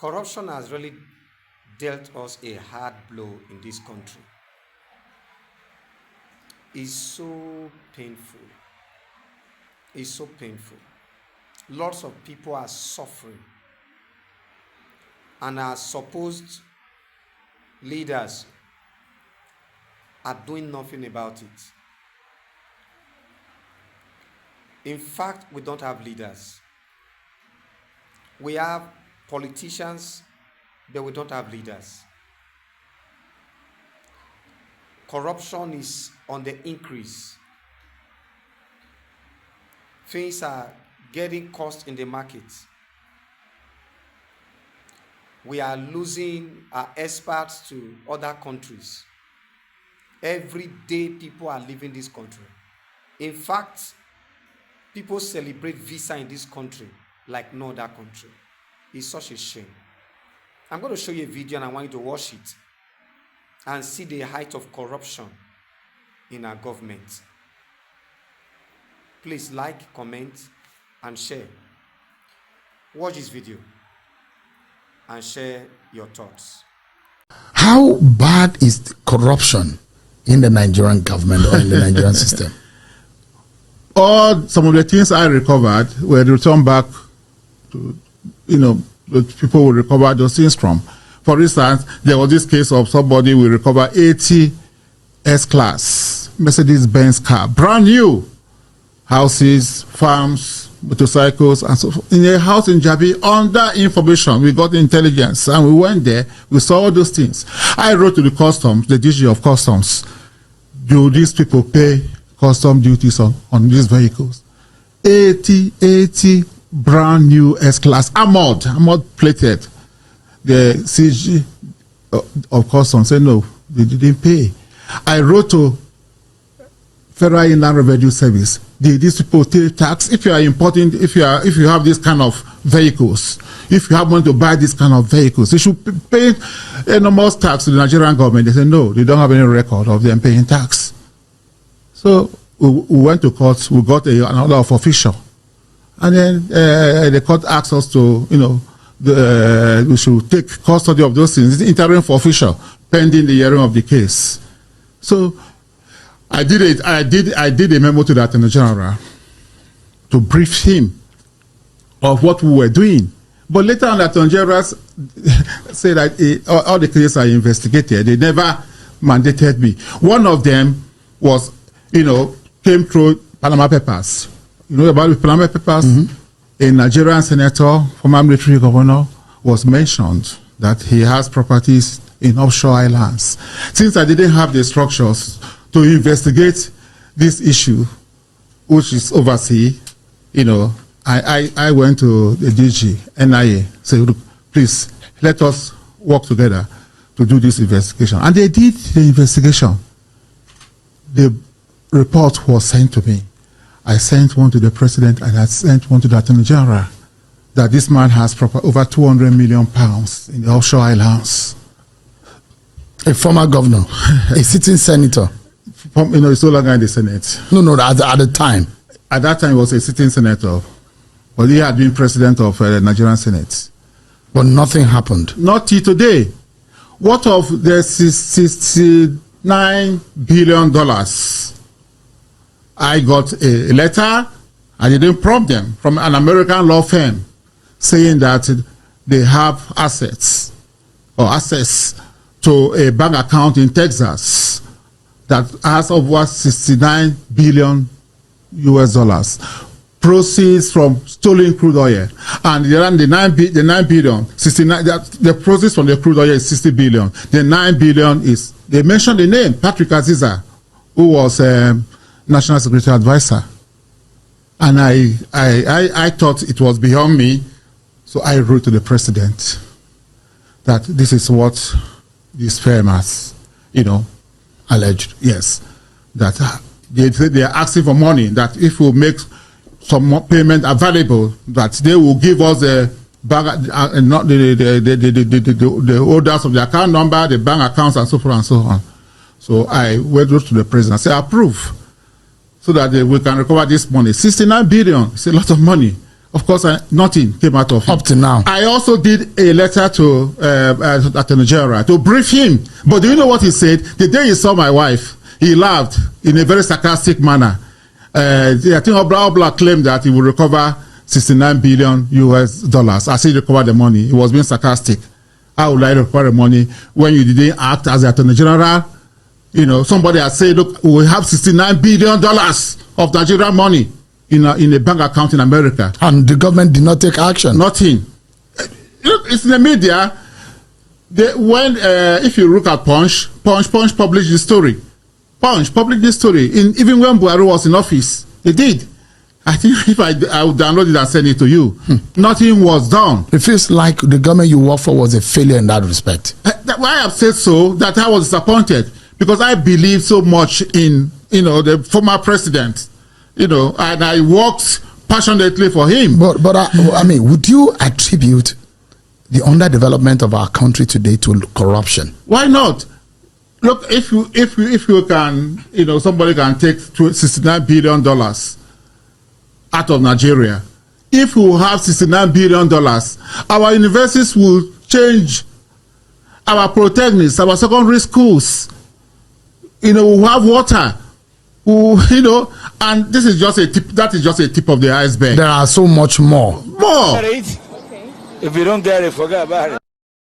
Corruption has really dealt us a hard blow in this country. It's so painful. It's so painful. Lots of people are suffering, and our supposed leaders are doing nothing about it. In fact, we don't have leaders. We have politicians, but we don't have leaders. Corruption is on the increase. Things are getting cost in the market. We are losing our experts to other countries. Every day people are leaving this country. In fact, people celebrate visa in this country like no other country. It's such a shame. I'm going to show you a video and I want you to watch it and see the height of corruption in our government. Please like, comment, and share. Watch this video and share your thoughts. How bad is corruption in the Nigerian government or in the Nigerian system? Some of the things I recovered were returned back to, the people will recover those things from. For instance, there was this case of somebody will recover 80 S-Class Mercedes-Benz car, brand new, houses, farms, motorcycles, and so forth. In a house in Jabi, under information, we got intelligence, and we went there, we saw all those things. I wrote to the customs, the DG of customs, do these people pay custom duties on these vehicles? 80 brand new S-Class, armored plated. The CG of customs said no, they didn't pay. I wrote to Federal Inland Revenue Service. These people pay tax. If you are importing, if you have this kind of vehicles, if you have money to buy this kind of vehicles, they should pay enormous tax to the Nigerian government. They say no, they don't have any record of them paying tax. So we went to court. We got an order of official, and then the court asked us to, we should take custody of those things. It's interim for official pending the hearing of the case. So I did it. I did a memo to the Attorney General to brief him of what we were doing. But later on, the Attorney General said that all the cases are investigated. They never mandated me. One of them was, came through Panama Papers. You know about the Panama Papers? Mm-hmm. A Nigerian senator, former military governor, was mentioned that he has properties in offshore islands. Since I didn't have the structures to investigate this issue, which is overseas, I went to the DG, NIA, said, look, please, let us work together to do this investigation. And they did the investigation. The report was sent to me. I sent one to the president and I sent one to the Attorney General that this man has over 200 million pounds in the offshore islands. A former governor, a sitting senator. He's no longer in the Senate. No, at the time. At that time, he was a sitting senator. But he had been president of the Nigerian Senate. But nothing happened. Not till today. What of the $69 billion? I got a letter, I didn't prompt them, from an American law firm saying that they have assets or access to a bank account in Texas that has over 69 billion US dollars. Proceeds from stolen crude oil. And the 9 billion, 69, the proceeds from the crude oil is 60 billion. The 9 billion is, they mentioned the name, Patrick Aziza, who was National Security Advisor. And I thought it was beyond me, so I wrote to the president that this is what this firm has, alleged. Yes, that they are asking for money, that if we make some more payment available, that they will give us the bank, not the holders of the account number, the bank accounts, and so forth and so on. So I went to the president and said, approve, so that we can recover this money. 69 billion, it's a lot of money. Of course, nothing came out of it. Up to now. I also did a letter to Attorney General to brief him. But do you know what he said? The day he saw my wife, he laughed in a very sarcastic manner. I think Obla claimed that he will recover $69 billion US. As he recovered the money, he was being sarcastic. How would I recover the money when you didn't act as the Attorney General? You know, somebody has said, look, we have $69 billion of Nigerian money in a bank account in America. And the government did not take action. Nothing. Look, it's in the media. If you look at Punch published the story. Punch published this story. Even when Buhari was in office, they did. I think if I would download it and send it to you, nothing was done. It feels like the government you work for was a failure in that respect. Why I have said so, that I was disappointed, because I believe so much in, the former president, and I worked passionately for him. But I mean, would you attribute the underdevelopment of our country today to corruption? Why not? Look, if you can, somebody can take $69 billion out of Nigeria. If we have $69 billion, our universities will change. Our polytechnics, our secondary schools, we'll have water. And this is just a tip. That is just a tip of the iceberg. There are so much more. More. If you don't get it, forget about it.